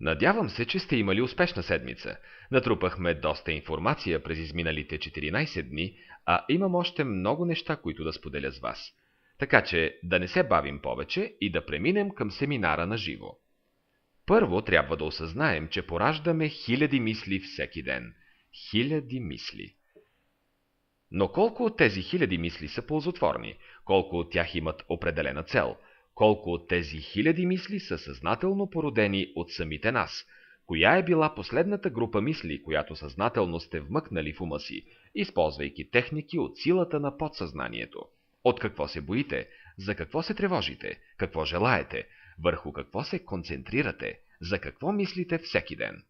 Надявам се, че сте имали успешна седмица. Натрупахме доста информация през изминалите 14 дни, а имам още много неща, които да споделя с вас. Така че да не се бавим повече и да преминем към семинара на живо. Първо трябва да осъзнаем, че пораждаме хиляди мисли всеки ден. Хиляди мисли. Но колко от тези хиляди мисли са ползотворни? Колко от тях имат определена цел? Колко от тези хиляди мисли са съзнателно породени от самите нас? Коя е била последната група мисли, която съзнателно сте вмъкнали в ума си, използвайки техники от силата на подсъзнанието? От какво се боите? За какво се тревожите? Какво желаете? Върху какво се концентрирате? За какво мислите всеки ден?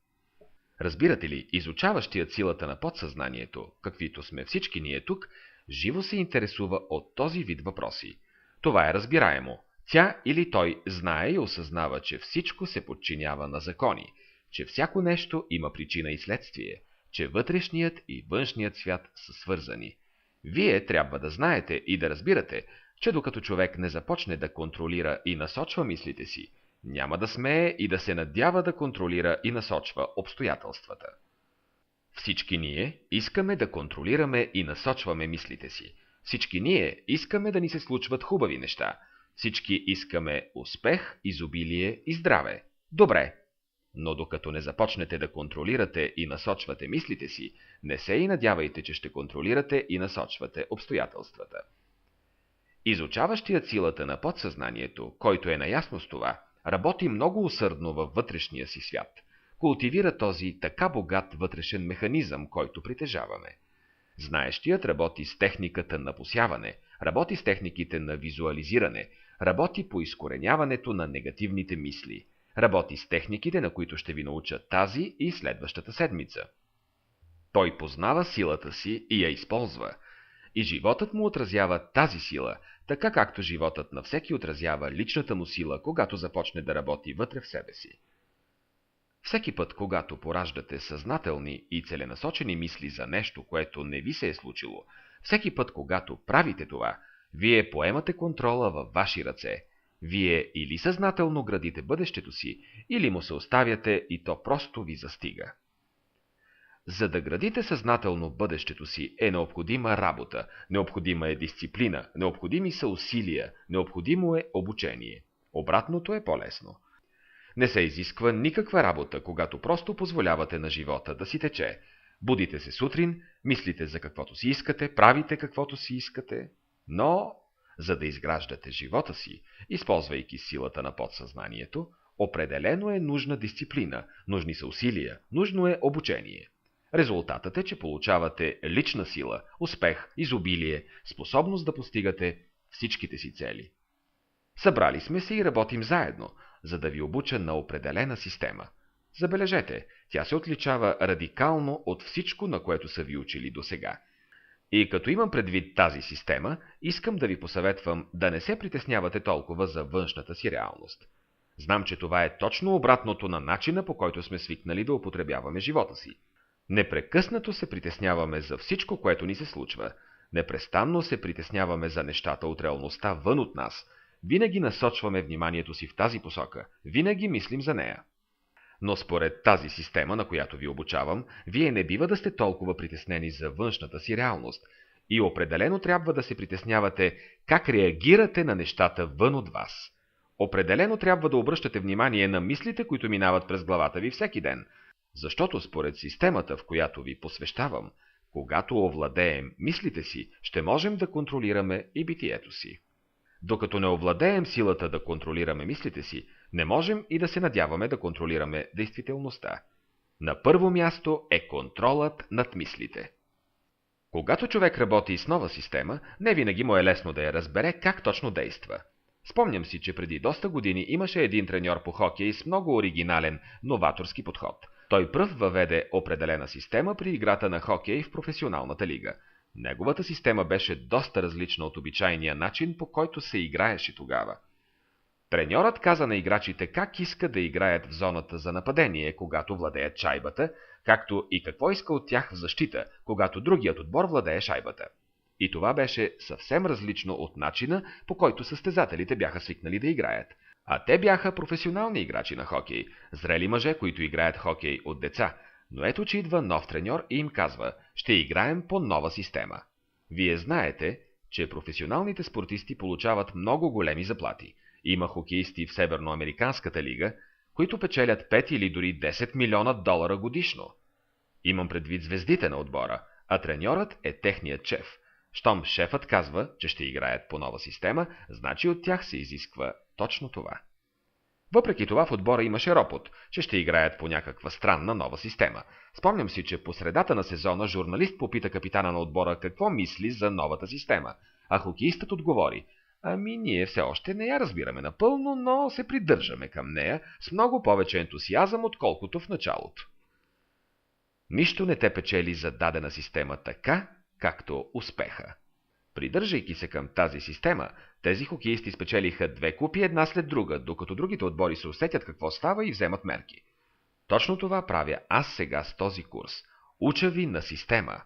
Разбирате ли, изучаващият силата на подсъзнанието, каквито сме всички ние тук, живо се интересува от този вид въпроси. Това е разбираемо. Тя или той знае и осъзнава, че всичко се подчинява на закони, че всяко нещо има причина и следствие, че вътрешният и външният свят са свързани. Вие трябва да знаете и да разбирате, че докато човек не започне да контролира и насочва мислите си, няма да смее и да се надява да контролира и насочва обстоятелствата. Всички ние искаме да контролираме и насочваме мислите си. Всички ние искаме да ни се случват хубави неща. Всички искаме успех, изобилие и здраве. Добре. Но докато не започнете да контролирате и насочвате мислите си, не се и надявайте, че ще контролирате и насочвате обстоятелствата. Изучаващият силата на подсъзнанието, който е наясно с това, работи много усърдно във вътрешния си свят, култивира този така богат вътрешен механизъм, който притежаваме. Знаещият работи с техниката на посяване, работи с техниките на визуализиране, работи по изкореняването на негативните мисли, работи с техниките, на които ще ви науча тази и следващата седмица. Той познава силата си и я използва, и животът му отразява тази сила, така както животът на всеки отразява личната му сила, когато започне да работи вътре в себе си. Всеки път, когато пораждате съзнателни и целенасочени мисли за нещо, което не ви се е случило, всеки път, когато правите това, вие поемате контрола във ваши ръце. Вие или съзнателно градите бъдещето си, или му се оставяте и то просто ви застига. За да градите съзнателно бъдещето си е необходима работа, необходима е дисциплина, необходими са усилия, необходимо е обучение. Обратното е по-лесно. Не се изисква никаква работа, когато просто позволявате на живота да си тече. Будите се сутрин, мислите за каквото си искате, правите каквото си искате, но за да изграждате живота си, използвайки силата на подсъзнанието, определено е нужна дисциплина, нужни са усилия, нужно е обучение. Резултатът е, че получавате лична сила, успех, изобилие, способност да постигате всичките си цели. Събрали сме се и работим заедно, за да ви обуча на определена система. Забележете, тя се отличава радикално от всичко, на което са ви учили досега. И като имам предвид тази система, искам да ви посъветвам да не се притеснявате толкова за външната си реалност. Знам, че това е точно обратното на начина, по който сме свикнали да употребяваме живота си. Непрекъснато се притесняваме за всичко, което ни се случва. Непрестанно се притесняваме за нещата от реалността вън от нас. Винаги насочваме вниманието си в тази посока. Винаги мислим за нея. Но според тази система, на която ви обучавам, вие не бива да сте толкова притеснени за външната си реалност. И определено трябва да се притеснявате как реагирате на нещата вън от вас. Определено трябва да обръщате внимание на мислите, които минават през главата ви всеки ден. Защото според системата, в която ви посвещавам, когато овладеем мислите си, ще можем да контролираме и битието си. Докато не овладеем силата да контролираме мислите си, не можем и да се надяваме да контролираме действителността. На първо място е контролът над мислите. Когато човек работи с нова система, не винаги му е лесно да я разбере как точно действа. Спомням си, че преди доста години имаше един треньор по хокей с много оригинален, новаторски подход. Той пръв въведе определена система при играта на хокей в професионалната лига. Неговата система беше доста различна от обичайния начин, по който се играеше тогава. Треньорът каза на играчите как иска да играят в зоната за нападение, когато владеят шайбата, както и какво иска от тях в защита, когато другият отбор владее шайбата. И това беше съвсем различно от начина, по който състезателите бяха свикнали да играят. А те бяха професионални играчи на хокей, зрели мъже, които играят хокей от деца. Но ето, че идва нов треньор и им казва: ще играем по нова система. Вие знаете, че професионалните спортисти получават много големи заплати. Има хокеисти в Северноамериканската лига, които печелят 5 или дори 10 милиона долара годишно. Имам предвид звездите на отбора, а треньорът е техният шеф. Щом шефът казва, че ще играят по нова система, значи от тях се изисква точно това. Въпреки това в отбора имаше ропот, че ще играят по някаква странна нова система. Спомням си, че по средата на сезона журналист попита капитана на отбора какво мисли за новата система, а хокеистът отговори: ами ние все още не я разбираме напълно, но се придържаме към нея с много повече ентусиазъм, отколкото в началото. Нищо не те печели за дадена система така, както успеха. Придържайки се към тази система, тези хокеисти спечелиха 2 купи една след друга, докато другите отбори се усетят какво става и вземат мерки. Точно това правя аз сега с този курс. Уча ви на система.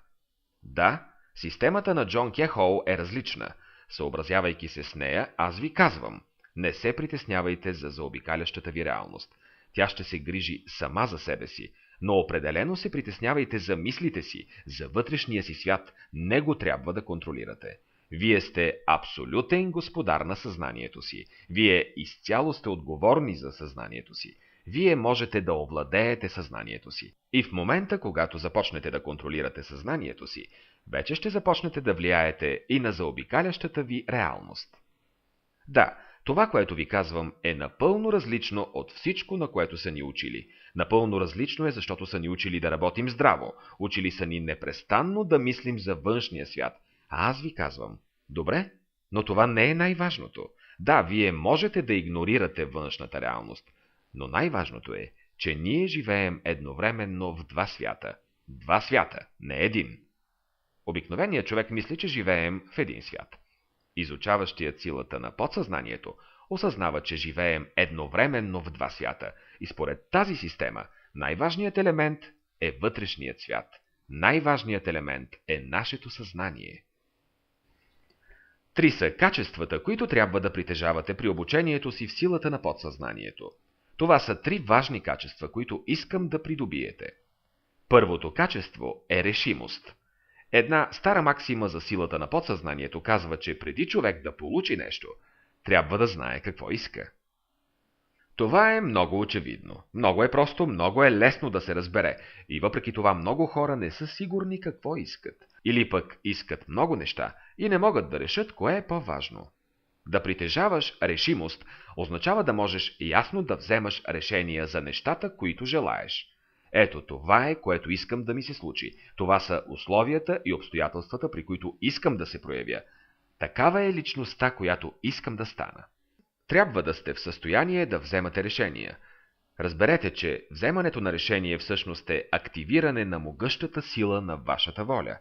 Да, системата на Джон Кехол е различна. Съобразявайки се с нея, аз ви казвам: не се притеснявайте за заобикалящата ви реалност. Тя ще се грижи сама за себе си, но определено се притеснявайте за мислите си, за вътрешния си свят. Него трябва да контролирате. Вие сте абсолютен господар на съзнанието си. Вие изцяло сте отговорни за съзнанието си. Вие можете да овладеете съзнанието си. И в момента, когато започнете да контролирате съзнанието си, вече ще започнете да влияете и на заобикалящата ви реалност. Да, това, което ви казвам, е напълно различно от всичко, на което са ни учили. Напълно различно е, защото са ни учили да работим здраво. Учили са ни непрестанно да мислим за външния свят. А аз ви казвам: добре, но това не е най-важното. Да, вие можете да игнорирате външната реалност, но най-важното е, че ние живеем едновременно в два свята. Два свята, не един. Обикновеният човек мисли, че живеем в един свят. Изучаващият силата на подсъзнанието осъзнава, че живеем едновременно в два свята, и според тази система най-важният елемент е вътрешният свят. Най-важният елемент е нашето съзнание. 3 са качествата, които трябва да притежавате при обучението си в силата на подсъзнанието. Това са 3 важни качества, които искам да придобиете. Първото качество е решимост. Една стара максима за силата на подсъзнанието казва, че преди човек да получи нещо, трябва да знае какво иска. Това е много очевидно. Много е просто, много е лесно да се разбере. И въпреки това много хора не са сигурни какво искат. Или пък искат много неща и не могат да решат кое е по-важно. Да притежаваш решимост означава да можеш ясно да вземаш решения за нещата, които желаеш. Ето това е, което искам да ми се случи. Това са условията и обстоятелствата, при които искам да се проявя. Такава е личността, която искам да стана. Трябва да сте в състояние да вземате решения. Разберете, че вземането на решение всъщност е активиране на могъщата сила на вашата воля.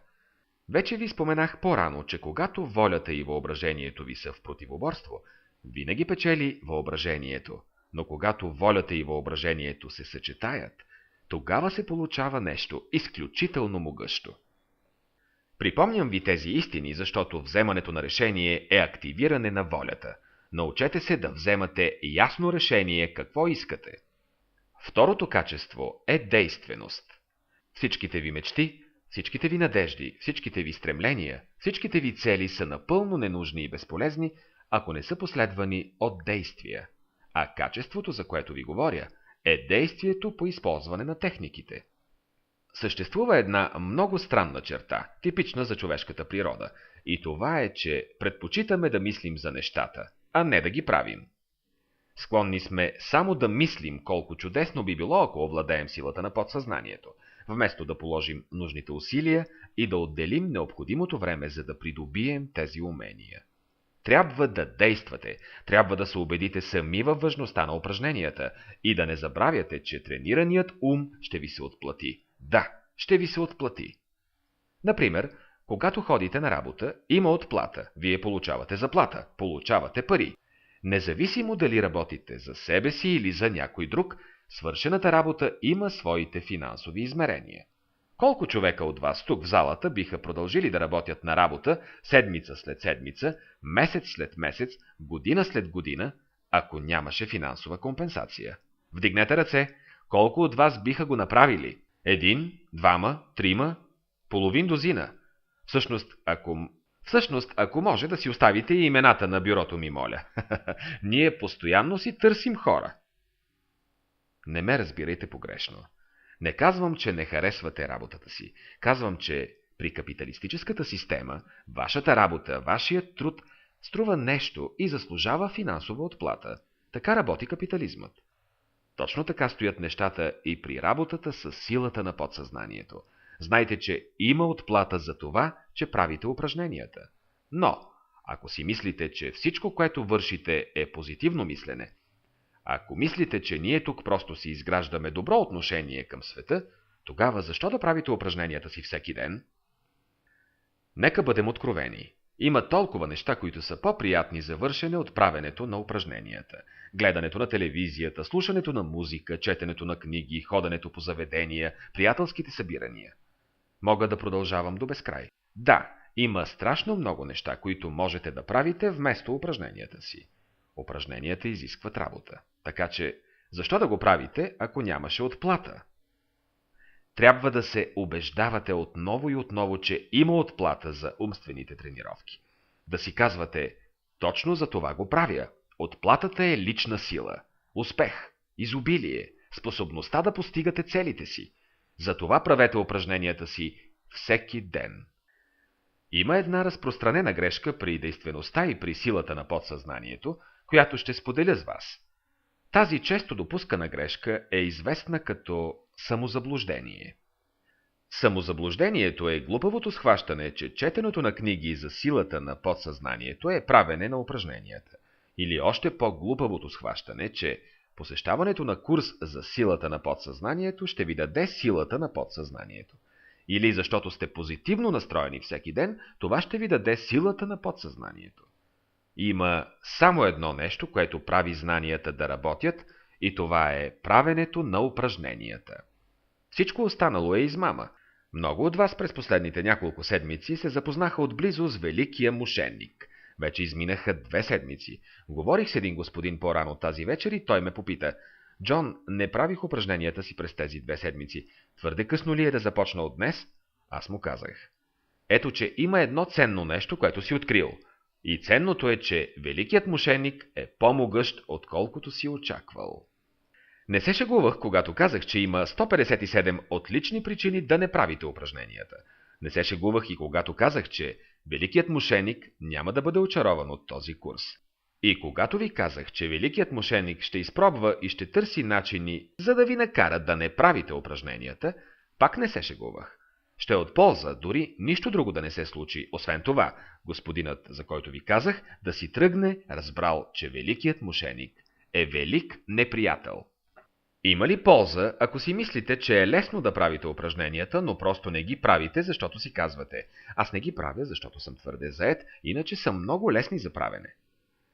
Вече ви споменах по-рано, че когато волята и въображението ви са в противоборство, винаги печели въображението, но когато волята и въображението се съчетаят, тогава се получава нещо изключително могъщо. Припомням ви тези истини, защото вземането на решение е активиране на волята. Научете се да вземате ясно решение какво искате. Второто качество е действеност. Всичките ви мечти, всичките ви надежди, всичките ви стремления, всичките ви цели са напълно ненужни и безполезни, ако не са последвани от действия. А качеството, за което ви говоря, е действието по използване на техниките. Съществува една много странна черта, типична за човешката природа, и това е, че предпочитаме да мислим за нещата, а не да ги правим. Склонни сме само да мислим колко чудесно би било, ако овладеем силата на подсъзнанието, вместо да положим нужните усилия и да отделим необходимото време, за да придобием тези умения. Трябва да действате, трябва да се убедите сами във важността на упражненията и да не забравяте, че тренираният ум ще ви се отплати. Да, ще ви се отплати. Например, когато ходите на работа, има отплата, вие получавате заплата, получавате пари. Независимо дали работите за себе си или за някой друг, свършената работа има своите финансови измерения. Колко човека от вас тук в залата биха продължили да работят на работа седмица след седмица, месец след месец, година след година, ако нямаше финансова компенсация. Вдигнете ръце. Колко от вас биха го направили? 1, 2, 3, половин дозина. Всъщност, ако може да си оставите и имената на бюрото ми, моля. Ние постоянно си търсим хора. Не ме разбирайте погрешно. Не казвам, че не харесвате работата си. Казвам, че при капиталистическата система вашата работа, вашият труд струва нещо и заслужава финансова отплата. Така работи капитализмът. Точно така стоят нещата и при работата с силата на подсъзнанието. Знайте, че има отплата за това, че правите упражненията. Но, ако си мислите, че всичко, което вършите, е позитивно мислене, ако мислите, че ние тук просто си изграждаме добро отношение към света, тогава защо да правите упражненията си всеки ден? Нека бъдем откровени. Има толкова неща, които са по-приятни за вършене от правенето на упражненията. Гледането на телевизията, слушането на музика, четенето на книги, ходенето по заведения, приятелските събирания. Мога да продължавам до безкрай. Да, има страшно много неща, които можете да правите вместо упражненията си. Упражненията изискват работа. Така че, защо да го правите, ако нямаше отплата? Трябва да се убеждавате отново и отново, че има отплата за умствените тренировки. Да си казвате, точно за това го правя. Отплатата е лична сила, успех, изобилие, способността да постигате целите си. Затова правете упражненията си всеки ден. Има една разпространена грешка при действеността и при силата на подсъзнанието, която ще споделя с вас. Тази често допускана грешка е известна като самозаблуждение. Самозаблуждението е глупавото схващане, че четенето на книги за силата на подсъзнанието е правене на упражненията. Или още по-глупавото схващане, че посещаването на курс за силата на подсъзнанието ще ви даде силата на подсъзнанието. Или защото сте позитивно настроени всеки ден, това ще ви даде силата на подсъзнанието. Има само едно нещо, което прави знанията да работят, и това е правенето на упражненията. Всичко останало е измама. Много от вас през последните няколко седмици се запознаха отблизо с великия мошенник. Вече изминаха 2 седмици. Говорих с един господин по-рано тази вечер и той ме попита: Джон, не правих упражненията си през тези 2 седмици. Твърде късно ли е да започна от днес? Аз му казах: ето, че има едно ценно нещо, което си открил. И ценното е, че великият мошенник е по-могъщ, отколкото си очаквал. Не се шегувах, когато казах, че има 157 отлични причини да не правите упражненията. Не се шегувах и когато казах, че великият мошеник няма да бъде очарован от този курс. И когато ви казах, че великият мошеник ще изпробва и ще търси начини, за да ви накара да не правите упражненията, пак не се шегувах. Ще е от полза, дори нищо друго да не се случи. Освен това, господинът, за който ви казах, да си тръгне, разбрал, че великият мошеник е велик неприятел. Има ли полза, ако си мислите, че е лесно да правите упражненията, но просто не ги правите, защото си казвате: аз не ги правя, защото съм твърде заед, иначе са много лесни за правене?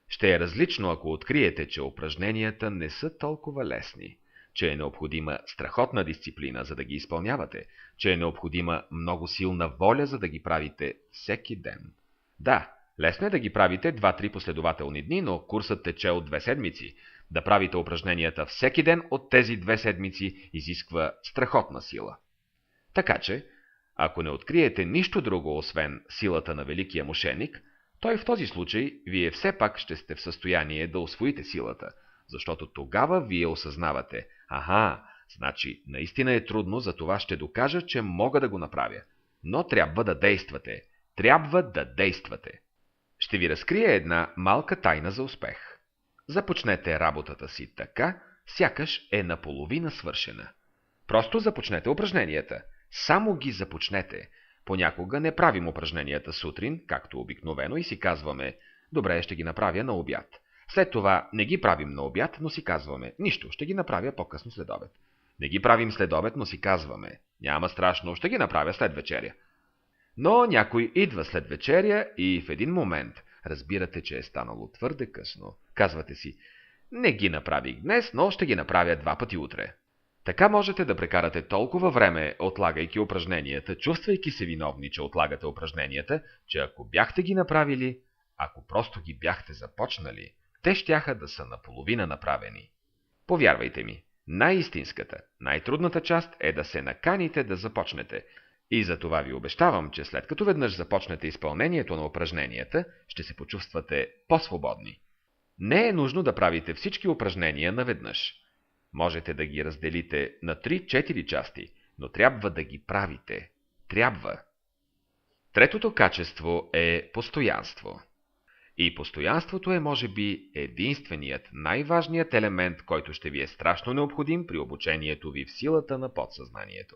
Ще е различно, ако откриете, че упражненията не са толкова лесни, че е необходима страхотна дисциплина, за да ги изпълнявате, че е необходима много силна воля, за да ги правите всеки ден. Да, лесно е да ги правите 2-3 последователни дни, но курсът тече от 2 седмици. Да правите упражненията всеки ден от тези 2 седмици изисква страхотна сила. Така че, ако не откриете нищо друго, освен силата на великия мошеник, той в този случай вие все пак ще сте в състояние да усвоите силата, защото тогава вие осъзнавате: значи наистина е трудно, за това ще докажа, че мога да го направя. Но трябва да действате. Трябва да действате. Ще ви разкрия една малка тайна за успех. Започнете работата си така, сякаш е наполовина свършена. Просто започнете упражненията. Само ги започнете. Понякога не правим упражненията сутрин, както обикновено, и си казваме: добре, ще ги направя на обяд. След това не ги правим на обяд, но си казваме: нищо, ще ги направя по-късно след обед. Не ги правим след обед, но си казваме: няма страшно, ще ги направя след вечеря. Но някой идва след вечеря и в един момент разбирате, че е станало твърде късно. Казвате си: не ги направих днес, но ще ги направя 2 пъти утре. Така можете да прекарате толкова време, отлагайки упражненията, чувствайки се виновни, че отлагате упражненията, че ако бяхте ги направили, ако просто ги бяхте започнали, те щяха да са наполовина направени. Повярвайте ми, най-истинската, най-трудната част е да се наканите да започнете. И за това ви обещавам, че след като веднъж започнете изпълнението на упражненията, ще се почувствате по-свободни. Не е нужно да правите всички упражнения наведнъж. Можете да ги разделите на 3-4 части, но трябва да ги правите. Трябва. Третото качество е постоянство. И постоянството е, може би, единственият, най-важният елемент, който ще ви е страшно необходим при обучението ви в силата на подсъзнанието.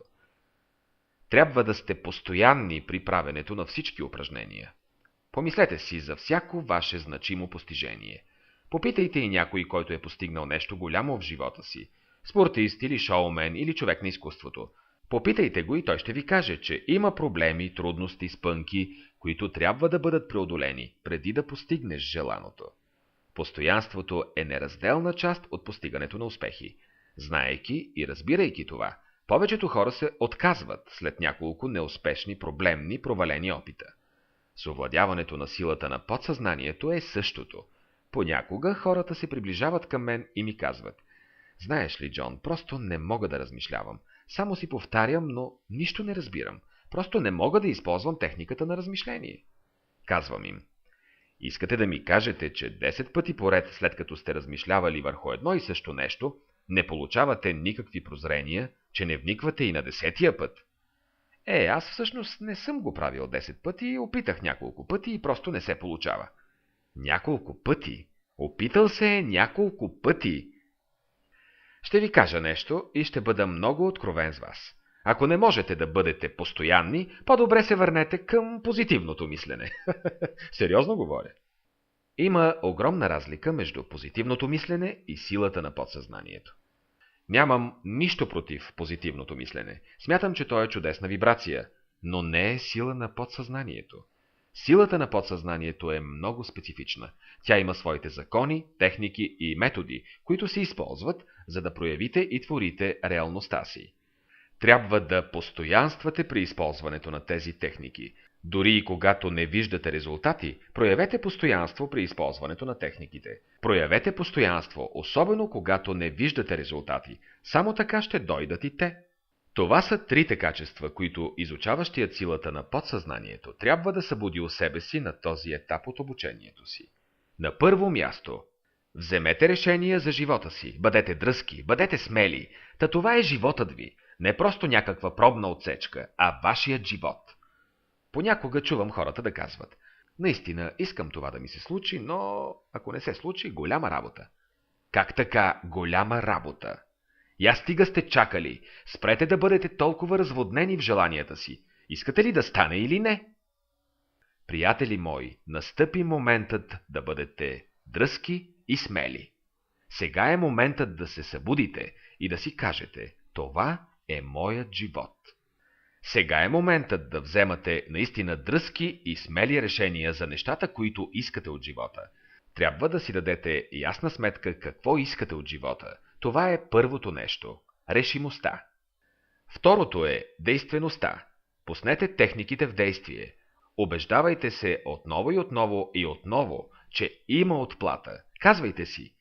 Трябва да сте постоянни при правенето на всички упражнения. Помислете си за всяко ваше значимо постижение. Попитайте и някой, който е постигнал нещо голямо в живота си. Спортист или шоумен или човек на изкуството. Попитайте го и той ще ви каже, че има проблеми, трудности, спънки, които трябва да бъдат преодолени, преди да постигнеш желаното. Постоянството е неразделна част от постигането на успехи. Знаейки и разбирайки това, повечето хора се отказват след няколко неуспешни, проблемни, провалени опита. С овладяването на силата на подсъзнанието е същото. Понякога хората се приближават към мен и ми казват: знаеш ли, Джон, просто не мога да размишлявам. Само си повтарям, но нищо не разбирам. Просто не мога да използвам техниката на размишление. Казвам им: искате да ми кажете, че 10 пъти поред, след като сте размишлявали върху едно и също нещо, не получавате никакви прозрения, че не вниквате и на 10-тия път? Аз всъщност не съм го правил 10 пъти, опитах няколко пъти и просто не се получава. Няколко пъти? Опитал се е няколко пъти. Ще ви кажа нещо и ще бъда много откровен с вас. Ако не можете да бъдете постоянни, по-добре се върнете към позитивното мислене. Сериозно говоря. Има огромна разлика между позитивното мислене и силата на подсъзнанието. Нямам нищо против позитивното мислене. Смятам, че то е чудесна вибрация, но не е сила на подсъзнанието. Силата на подсъзнанието е много специфична. Тя има своите закони, техники и методи, които се използват, за да проявите и творите реалността си. Трябва да постоянствате при използването на тези техники. Дори и когато не виждате резултати, проявете постоянство при използването на техниките. Проявете постоянство, особено когато не виждате резултати. Само така ще дойдат и те. Това са трите качества, които изучаващият силата на подсъзнанието трябва да събуди у себе си на този етап от обучението си. На първо място, вземете решения за живота си, бъдете дръзки, бъдете смели. Та това е животът ви, не просто някаква пробна отсечка, а вашият живот. Понякога чувам хората да казват: наистина искам това да ми се случи, но ако не се случи, голяма работа. Как така голяма работа? Я стига сте чакали, спрете да бъдете толкова разводнени в желанията си. Искате ли да стане или не? Приятели мои, настъпи моментът да бъдете дръзки и смели. Сега е моментът да се събудите и да си кажете: това е моят живот. Сега е моментът да вземате наистина дръзки и смели решения за нещата, които искате от живота. Трябва да си дадете ясна сметка какво искате от живота. Това е първото нещо – решимостта. Второто е действеността. Пуснете техниките в действие. Убеждавайте се отново и отново, че има отплата. Казвайте си: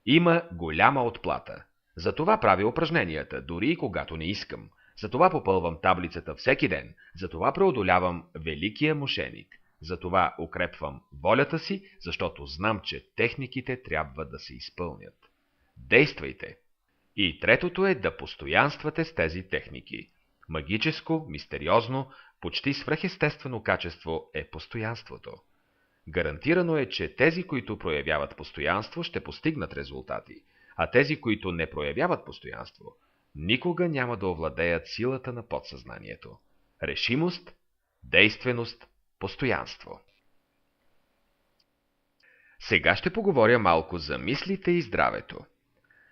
има голяма отплата. Затова правя упражненията, дори и когато не искам. Затова попълвам таблицата всеки ден. Затова преодолявам великия мошеник. Затова укрепвам волята си, защото знам, че техниките трябва да се изпълнят. Действайте! И третото е да постоянствате с тези техники. Магическо, мистериозно, почти свръхестествено качество е постоянството. Гарантирано е, че тези, които проявяват постоянство, ще постигнат резултати, а тези, които не проявяват постоянство, никога няма да овладеят силата на подсъзнанието. Решимост, действеност, постоянство. Сега ще поговоря малко за мислите и здравето.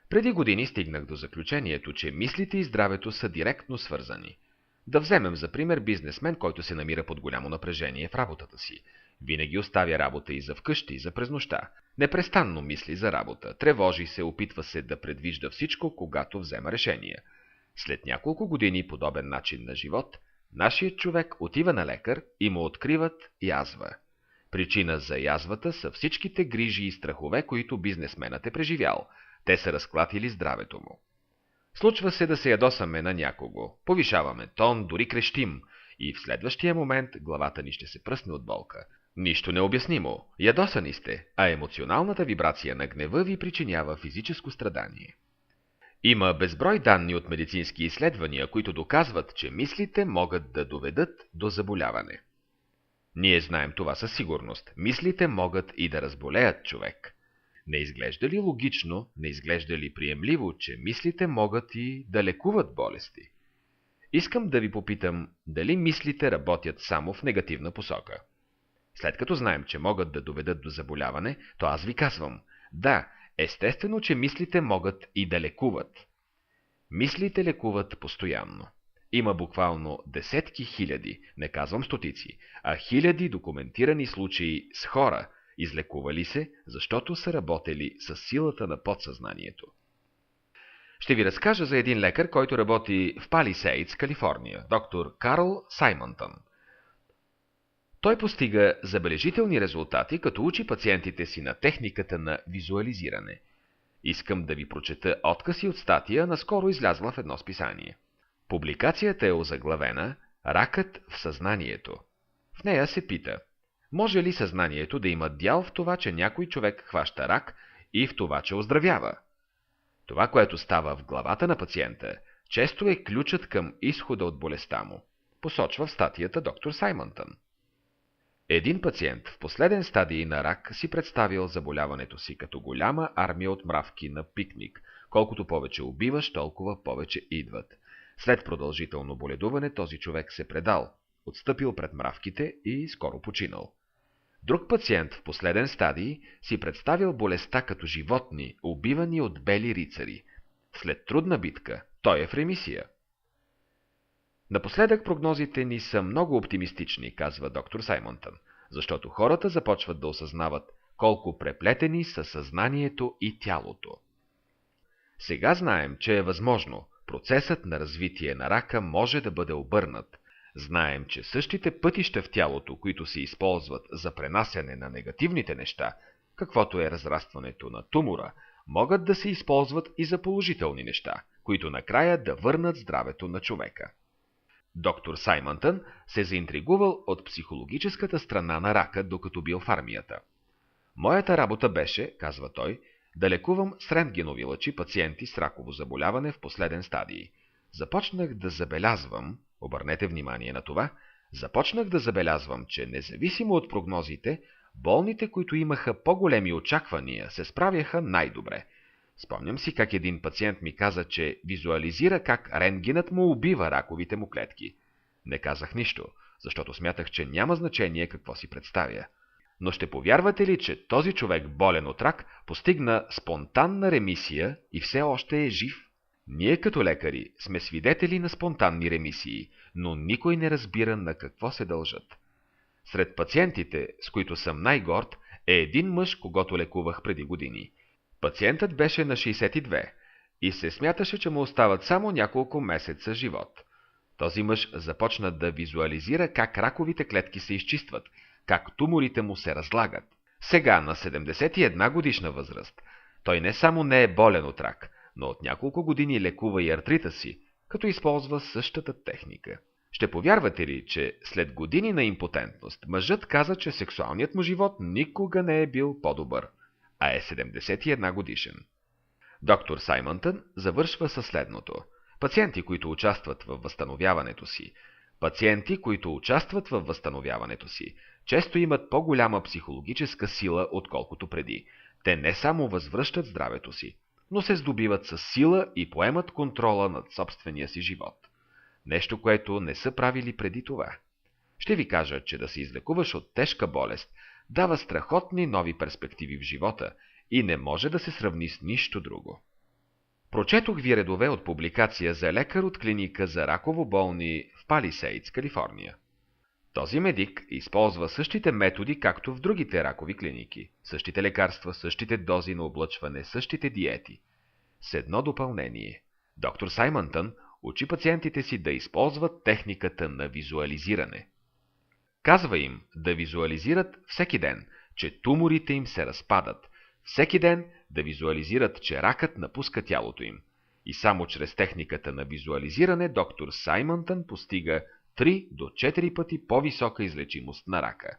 Преди години стигнах до заключението, че мислите и здравето са директно свързани. Да вземем за пример бизнесмен, който се намира под голямо напрежение в работата си. Винаги оставя работа и за вкъщи, и за през нощта. Непрестанно мисли за работа, тревожи се, опитва се да предвижда всичко, когато взема решения. След няколко години подобен начин на живот, нашият човек отива на лекар и му откриват язва. Причина за язвата са всичките грижи и страхове, които бизнесменът е преживял. Те са разклатили здравето му. Случва се да се ядосаме на някого, повишаваме тон, дори крещим, и в следващия момент главата ни ще се пръсне от болка. Нищо необяснимо, ядосани сте, а емоционалната вибрация на гнева ви причинява физическо страдание. Има безброй данни от медицински изследвания, които доказват, че мислите могат да доведат до заболяване. Ние знаем това със сигурност. Мислите могат и да разболеят човек. Не изглежда ли логично, не изглежда ли приемливо, че мислите могат и да лекуват болести? Искам да ви попитам, дали мислите работят само в негативна посока? След като знаем, че могат да доведат до заболяване, то аз ви казвам, да, естествено, че мислите могат и да лекуват. Мислите лекуват постоянно. Има буквално десетки хиляди, не казвам стотици, а хиляди документирани случаи с хора, излекували се, защото са работели с силата на подсъзнанието. Ще ви разкажа за един лекар, който работи в Палисейдс, Калифорния, доктор Карл Саймънтън. Той постига забележителни резултати, като учи пациентите си на техниката на визуализиране. Искам да ви прочета откъси от статия, наскоро излязла в едно списание. Публикацията е озаглавена «Ракът в съзнанието». В нея се пита, може ли съзнанието да има дял в това, че някой човек хваща рак и в това, че оздравява? Това, което става в главата на пациента, често е ключът към изхода от болестта му, посочва в статията доктор Саймънтън. Един пациент в последен стадий на рак си представил заболяването си като голяма армия от мравки на пикник. Колкото повече убиваш, толкова повече идват. След продължително боледуване този човек се предал, отстъпил пред мравките и скоро починал. Друг пациент в последен стадий си представил болестта като животни, убивани от бели рицари. След трудна битка той е в ремисия. Напоследък прогнозите ни са много оптимистични, казва доктор Саймънтън, защото хората започват да осъзнават колко преплетени са съзнанието и тялото. Сега знаем, че е възможно, процесът на развитие на рака може да бъде обърнат. Знаем, че същите пътища в тялото, които се използват за пренасяне на негативните неща, каквото е разрастването на тумора, могат да се използват и за положителни неща, които накрая да върнат здравето на човека. Доктор Саймънтън се заинтригувал от психологическата страна на рака, докато бил в армията. Моята работа беше, казва той, да лекувам с рентгенови лъчи пациенти с раково заболяване в последен стадий. Започнах да забелязвам, обърнете внимание на това, че независимо от прогнозите, болните, които имаха по-големи очаквания, се справяха най-добре. Спомням си как един пациент ми каза, че визуализира как рентгенът му убива раковите му клетки. Не казах нищо, защото смятах, че няма значение какво си представя. Но ще повярвате ли, че този човек, болен от рак, постигна спонтанна ремисия и все още е жив? Ние като лекари сме свидетели на спонтанни ремисии, но никой не разбира на какво се дължат. Сред пациентите, с които съм най-горд, е един мъж, когото лекувах преди години. Пациентът беше на 62 и се смяташе, че му остават само няколко месеца живот. Този мъж започна да визуализира как раковите клетки се изчистват, как туморите му се разлагат. Сега, на 71 годишна възраст, той не само не е болен от рак, но от няколко години лекува и артрита си, като използва същата техника. Ще повярвате ли, че след години на импотентност мъжът каза, че сексуалният му живот никога не е бил по-добър, а е 71 годишен. Доктор Саймънтън завършва със следното. Пациенти, които участват във възстановяването си, често имат по-голяма психологическа сила, отколкото преди. Те не само възвръщат здравето си, но се здобиват със сила и поемат контрола над собствения си живот. Нещо, което не са правили преди това. Ще ви кажа, че да се излекуваш от тежка болест дава страхотни нови перспективи в живота и не може да се сравни с нищо друго. Прочетох ви редове от публикация за лекар от клиника за раково болни в Палисейдс, Калифорния. Този медик използва същите методи, както в другите ракови клиники. Същите лекарства, същите дози на облъчване, същите диети. С едно допълнение. Доктор Саймънтън учи пациентите си да използват техниката на визуализиране. Казва им да визуализират всеки ден, че туморите им се разпадат, всеки ден да визуализират, че ракът напуска тялото им. И само чрез техниката на визуализиране доктор Саймънтън постига 3 до 4 пъти по-висока излечимост на рака.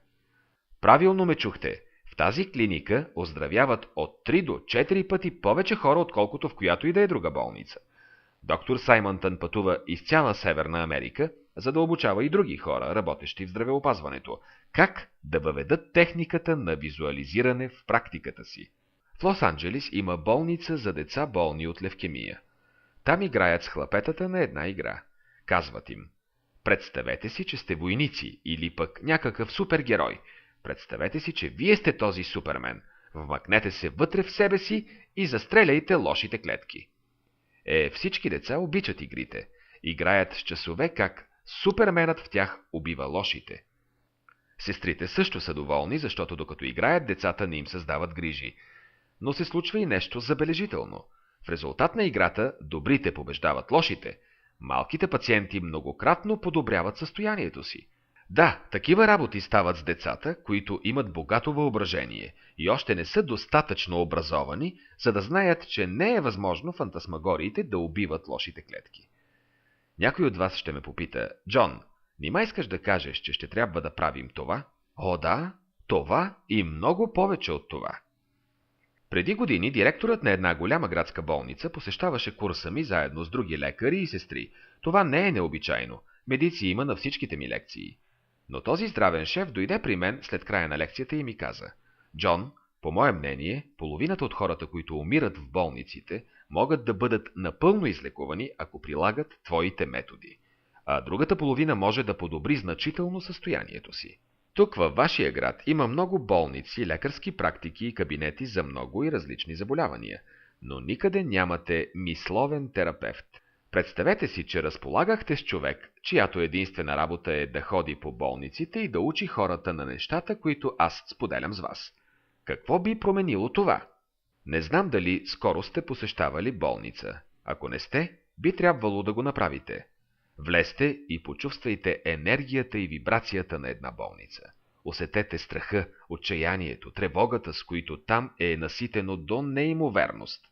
Правилно ме чухте. В тази клиника оздравяват от 3 до 4 пъти повече хора, отколкото в която и да е друга болница. Доктор Саймънтън пътува из цяла Северна Америка, за да обучава и други хора, работещи в здравеопазването, как да въведат техниката на визуализиране в практиката си. В Лос-Анджелис има болница за деца болни от левкемия. Там играят с хлапетата на една игра. Казват им: представете си, че сте войници или пък някакъв супергерой. Представете си, че вие сте този супермен. Вмъкнете се вътре в себе си и застреляйте лошите клетки. Всички деца обичат игрите. Играят с часове как суперменът в тях убива лошите. Сестрите също са доволни, защото докато играят, децата не им създават грижи. Но се случва и нещо забележително. В резултат на играта добрите побеждават лошите. Малките пациенти многократно подобряват състоянието си. Да, такива работи стават с децата, които имат богато въображение и още не са достатъчно образовани, за да знаят, че не е възможно фантасмагориите да убиват лошите клетки. Някой от вас ще ме попита: Джон, нима искаш да кажеш, че ще трябва да правим това? О, да, това и много повече от това. Преди години директорът на една голяма градска болница посещаваше курса ми заедно с други лекари и сестри. Това не е необичайно. Медици има на всичките ми лекции. Но този здравен шеф дойде при мен след края на лекцията и ми каза: Джон, по мое мнение, половината от хората, които умират в болниците, могат да бъдат напълно излекувани, ако прилагат твоите методи. А другата половина може да подобри значително състоянието си. Тук във вашия град има много болници, лекарски практики и кабинети за много и различни заболявания, но никъде нямате мисловен терапевт. Представете си, че разполагахте с човек, чиято единствена работа е да ходи по болниците и да учи хората на нещата, които аз споделям с вас. Какво би променило това? Не знам дали скоро сте посещавали болница. Ако не сте, би трябвало да го направите. Влезте и почувствайте енергията и вибрацията на една болница. Усетете страха, отчаянието, тревогата, с които там е наситено до неимоверност.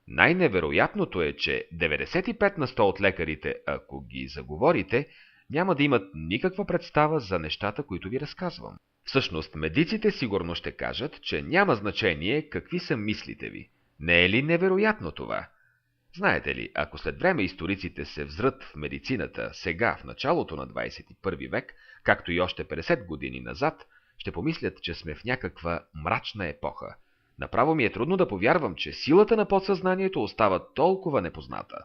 Най-невероятното е, че 95 на 100 от лекарите, ако ги заговорите, няма да имат никаква представа за нещата, които ви разказвам. Всъщност, медиците сигурно ще кажат, че няма значение какви са мислите ви. Не е ли невероятно това? Знаете ли, ако след време историците се взрат в медицината сега, в началото на 21 век, както и още 50 години назад, ще помислят, че сме в някаква мрачна епоха. Направо ми е трудно да повярвам, че силата на подсъзнанието остава толкова непозната.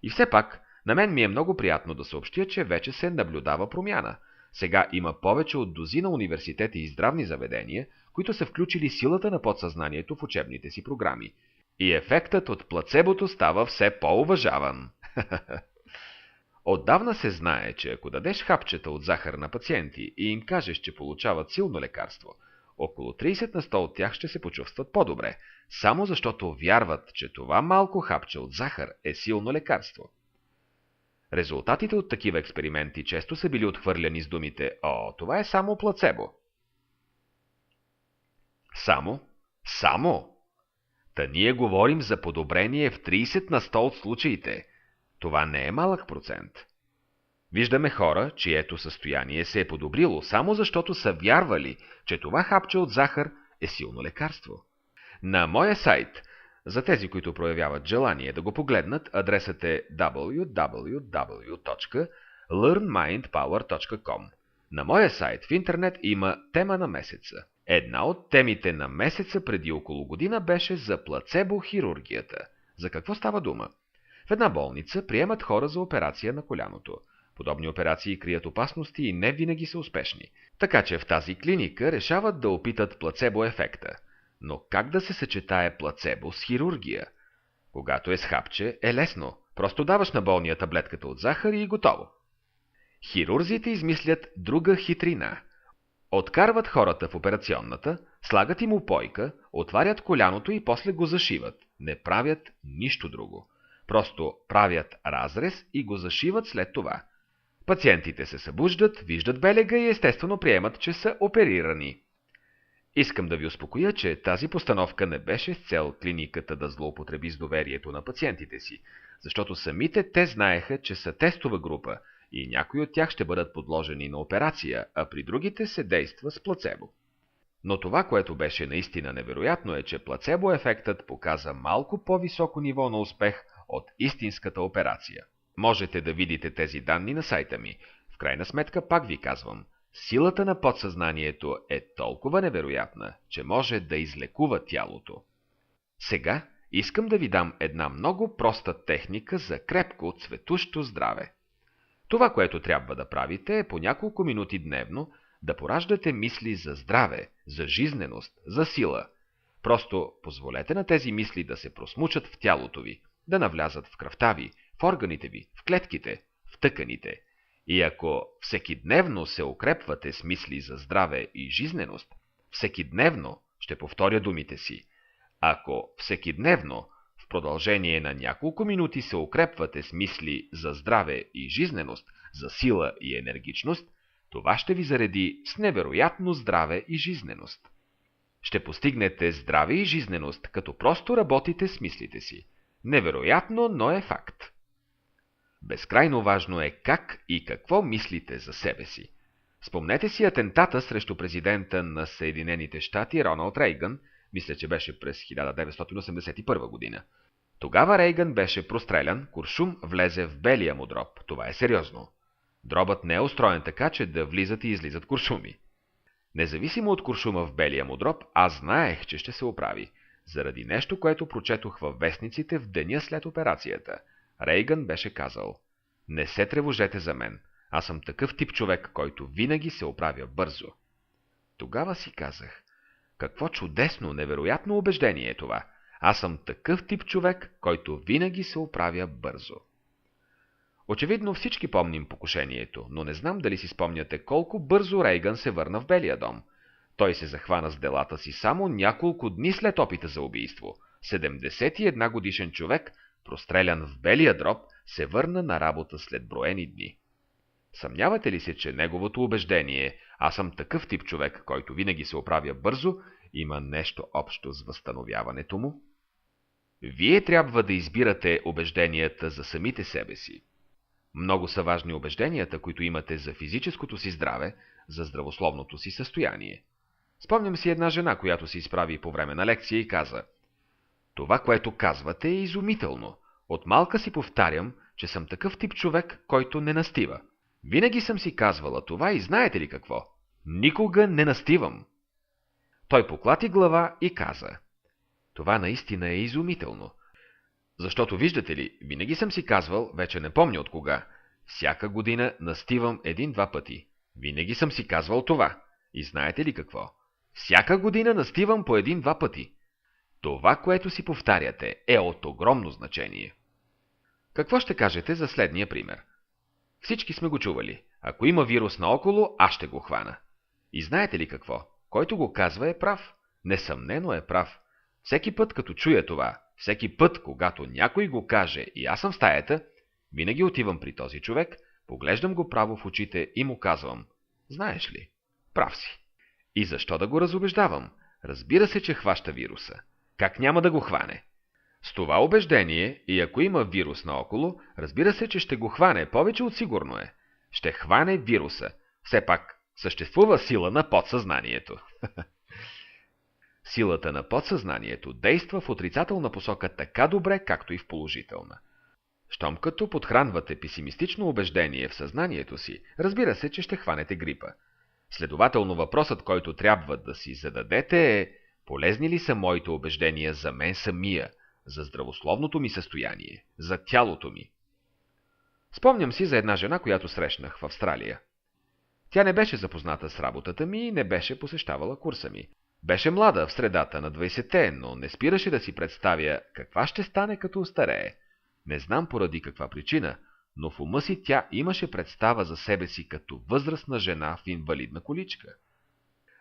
И все пак, на мен ми е много приятно да съобщя, че вече се наблюдава промяна. Сега има повече от дузина университети и здравни заведения, които са включили силата на подсъзнанието в учебните си програми. И ефектът от плацебото става все по-уважаван. Отдавна се знае, че ако дадеш хапчета от захар на пациенти и им кажеш, че получават силно лекарство, около 30 на 100 от тях ще се почувстват по-добре, само защото вярват, че това малко хапче от захар е силно лекарство. Резултатите от такива експерименти често са били отхвърляни с думите: «О, това е само плацебо». Само? Та ние говорим за подобрение в 30 на 100 от случаите. Това не е малък процент. Виждаме хора, чието състояние се е подобрило, само защото са вярвали, че това хапче от захар е силно лекарство. На моя сайт, за тези, които проявяват желание да го погледнат, адресът е www.learnmindpower.com. На моя сайт в интернет има тема на месеца. Една от темите на месеца преди около година беше за плацебо-хирургията. За какво става дума? В една болница приемат хора за операция на коляното. Подобни операции крият опасности и не винаги са успешни. Така че в тази клиника решават да опитат плацебо-ефекта. Но как да се съчетае плацебо с хирургия? Когато е с хапче, е лесно. Просто даваш на болния таблетката от захар и готово. Хирурзите измислят друга хитрина. Откарват хората в операционната, слагат им упойка, отварят коляното и после го зашиват. Не правят нищо друго. Просто правят разрез и го зашиват след това. Пациентите се събуждат, виждат белега и естествено приемат, че са оперирани. Искам да ви успокоя, че тази постановка не беше с цел клиниката да злоупотреби с доверието на пациентите си, защото самите те знаеха, че са тестова група и някои от тях ще бъдат подложени на операция, а при другите се действа с плацебо. Но това, което беше наистина невероятно е, че плацебо-ефектът показа малко по-високо ниво на успех от истинската операция. Можете да видите тези данни на сайта ми. В крайна сметка, пак ви казвам, силата на подсъзнанието е толкова невероятна, че може да излекува тялото. Сега искам да ви дам една много проста техника за крепко, цветущо здраве. Това, което трябва да правите е по няколко минути дневно да пораждате мисли за здраве, за жизненост, за сила. Просто позволете на тези мисли да се просмучат в тялото ви, да навлязат в кръвта ви, в органите ви, в клетките, в тъканите. И ако всекидневно се укрепвате с мисли за здраве и жизненост, всекидневно, ще повторя думите си, ако всекидневно в продължение на няколко минути се укрепвате с мисли за здраве и жизненост, за сила и енергичност, това ще ви зареди с невероятно здраве и жизненост. Ще постигнете здраве и жизненост, като просто работите с мислите си. Невероятно, но е факт. Безкрайно важно е как и какво мислите за себе си. Спомнете си атентата срещу президента на Съединените щати Роналд Рейгън, мисля, че беше през 1981 година. Тогава Рейгън беше прострелян, куршум влезе в белия му дроб. Това е сериозно. Дробът не е устроен така, че да влизат и излизат куршуми. Независимо от куршума в белия му дроб, аз знаех, че ще се оправи, заради нещо, което прочетох във вестниците в деня след операцията. Рейгън беше казал: „Не се тревожете за мен, аз съм такъв тип човек, който винаги се оправя бързо“. Тогава си казах: какво чудесно, невероятно убеждение е това. Аз съм такъв тип човек, който винаги се оправя бързо. Очевидно всички помним покушението, но не знам дали си спомняте колко бързо Рейгън се върна в Белия дом. Той се захвана с делата си само няколко дни след опита за убийство. 71 годишен човек, прострелян в белия дроб, се върна на работа след броени дни. Съмнявате ли се, че неговото убеждение „аз съм такъв тип човек, който винаги се оправя бързо“ има нещо общо с възстановяването му? Вие трябва да избирате убежденията за самите себе си. Много са важни убежденията, които имате за физическото си здраве, за здравословното си състояние. Спомням си една жена, която се изправи по време на лекция и каза: „Това, което казвате, е изумително. От малка си повтарям, че съм такъв тип човек, който не настива. Винаги съм си казвала това и знаете ли какво? Никога не настивам“. Той поклати глава и каза: „Това наистина е изумително. Защото виждате ли, винаги съм си казвал, вече не помня от кога, всяка година настивам 1-2 пъти. Винаги съм си казвал това. И знаете ли какво? Всяка година настивам по 1-2 пъти. Това, което си повтаряте, е от огромно значение“. Какво ще кажете за следния пример? Всички сме го чували. Ако има вирус наоколо, аз ще го хвана. И знаете ли какво? Който го казва е прав. Несъмнено е прав. Всеки път, като чуя това, всеки път, когато някой го каже и аз съм в стаята, винаги отивам при този човек, поглеждам го право в очите и му казвам: „Знаеш ли, прав си“. И защо да го разубеждавам? Разбира се, че хваща вируса. Как няма да го хване? С това убеждение, и ако има вирус наоколо, разбира се, че ще го хване, повече от сигурно е. Ще хване вируса. Все пак съществува сила на подсъзнанието. Силата на подсъзнанието действа в отрицателна посока така добре, както и в положителна. Щом като подхранвате песимистично убеждение в съзнанието си, разбира се, че ще хванете грипа. Следователно въпросът, който трябва да си зададете е: полезни ли са моите убеждения за мен самия, за здравословното ми състояние, за тялото ми? Спомням си за една жена, която срещнах в Австралия. Тя не беше запозната с работата ми и не беше посещавала курса ми. Беше млада, в средата на 20-те, но не спираше да си представя каква ще стане като остарее. Не знам поради каква причина, но в ума си тя имаше представа за себе си като възрастна жена в инвалидна количка.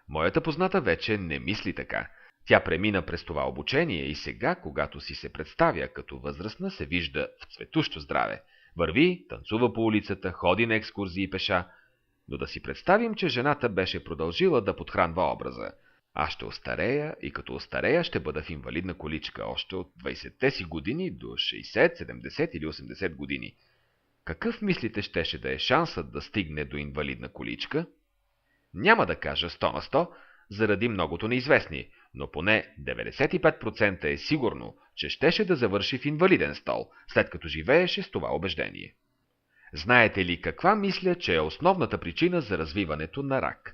Моята позната вече не мисли така. Тя премина през това обучение и сега, когато си се представя като възрастна, се вижда в цветущо здраве. Върви, танцува по улицата, ходи на екскурзии пеша, но да си представим, че жената беше продължила да подхранва образа. Аз ще остарея и като остарея ще бъда в инвалидна количка още от 20-те си години до 60, 70 или 80 години. Какъв мислите щеше да е шансът да стигне до инвалидна количка? Няма да кажа 100 на 100, заради многото неизвестни, но поне 95% е сигурно, че щеше да завърши в инвалиден стол, след като живееше с това убеждение. Знаете ли каква мисля, че е основната причина за развиването на рак?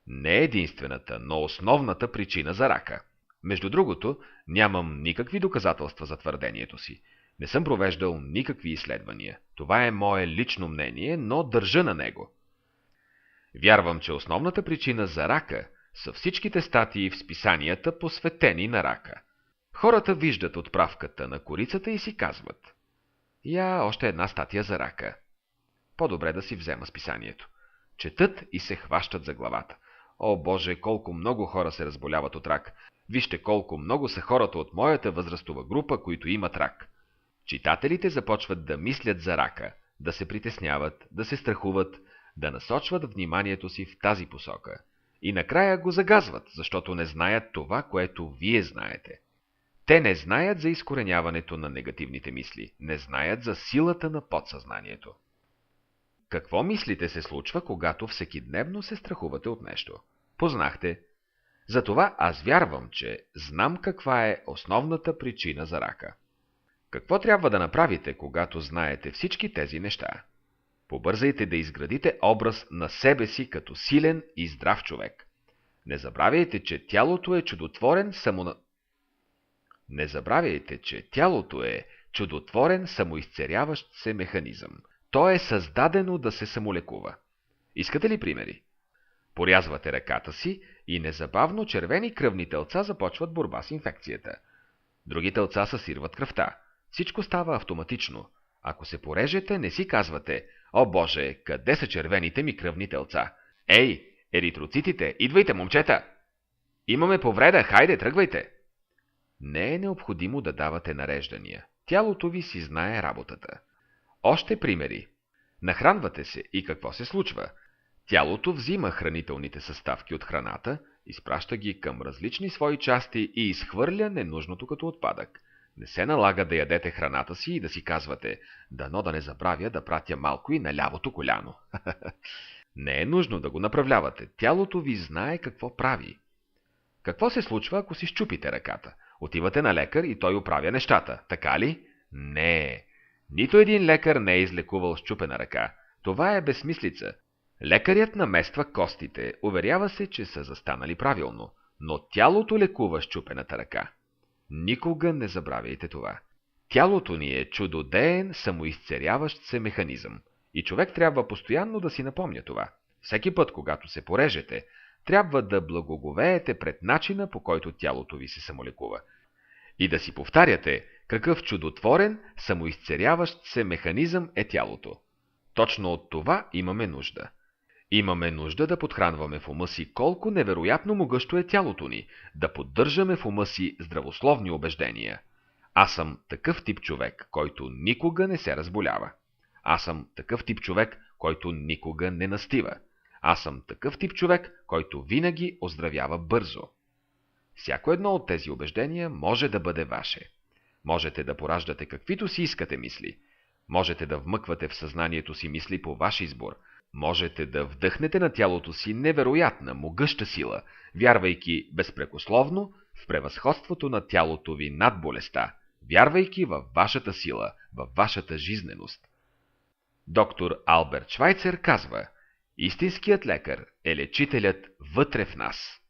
Не единствената, но основната причина за рака. Между другото, нямам никакви доказателства за твърдението си. Не съм провеждал никакви изследвания. Това е мое лично мнение, но държа на него. Вярвам, че основната причина за рака са всичките статии в списанията, посветени на рака. Хората виждат отправката на корицата и си казват: я, още една статия за рака. По-добре да си взема списанието. Четат и се хващат за главата. О, Боже, колко много хора се разболяват от рак. Вижте колко много са хората от моята възрастова група, които имат рак. Читателите започват да мислят за рака, да се притесняват, да се страхуват, да насочват вниманието си в тази посока. И накрая го загазват, защото не знаят това, което вие знаете. Те не знаят за изкореняването на негативните мисли, не знаят за силата на подсъзнанието. Какво мислите се случва, когато всекидневно се страхувате от нещо? Познахте. Затова аз вярвам, че знам каква е основната причина за рака. Какво трябва да направите, когато знаете всички тези неща? Побързайте да изградите образ на себе си като силен и здрав човек. Не забравяйте, че тялото е чудотворен самоизцеряващ се механизъм. То е създадено да се самолекува. Искате ли примери? Порязвате ръката си и незабавно червени кръвни телца започват борба с инфекцията. Други телца съсирват кръвта. Всичко става автоматично. Ако се порежете, не си казвате: о Боже, къде са червените ми кръвни телца? Ей, еритроцитите, идвайте, момчета! Имаме повреда, хайде, тръгвайте! Не е необходимо да давате нареждания. Тялото ви си знае работата. Още примери. Нахранвате се и какво се случва? Тялото взима хранителните съставки от храната, изпраща ги към различни свои части и изхвърля ненужното като отпадък. Не се налага да ядете храната си и да си казвате: дано да не забравя да пратя малко и на лявото коляно. Не е нужно да го направлявате. Тялото ви знае какво прави. Какво се случва, ако си счупите ръката? Отивате на лекар и той оправя нещата, така ли? Не. Нито един лекар не е излекувал счупена ръка. Това е безсмислица. Лекарят намества костите, уверява се, че са застанали правилно, но тялото лекува счупената ръка. Никога не забравяйте това. Тялото ни е чудодеен, самоизцеряващ се механизъм. И човек трябва постоянно да си напомня това. Всеки път, когато се порежете, трябва да благоговеете пред начина, по който тялото ви се самолекува. И да си повтаряте какъв чудотворен, самоизцеряващ се механизъм е тялото. Точно от това имаме нужда. Имаме нужда да подхранваме в ума си колко невероятно могъщо е тялото ни, да поддържаме в ума си здравословни убеждения. Аз съм такъв тип човек, който никога не се разболява. Аз съм такъв тип човек, който никога не настива. Аз съм такъв тип човек, който винаги оздравява бързо. Всяко едно от тези убеждения може да бъде ваше. Можете да пораждате каквито си искате мисли. Можете да вмъквате в съзнанието си мисли по ваш избор. Можете да вдъхнете на тялото си невероятна, могъща сила, вярвайки безпрекословно в превъзходството на тялото ви над болестта, вярвайки във вашата сила, във вашата жизненост. Доктор Алберт Швайцер казва: истинският лекар е лечителят вътре в нас.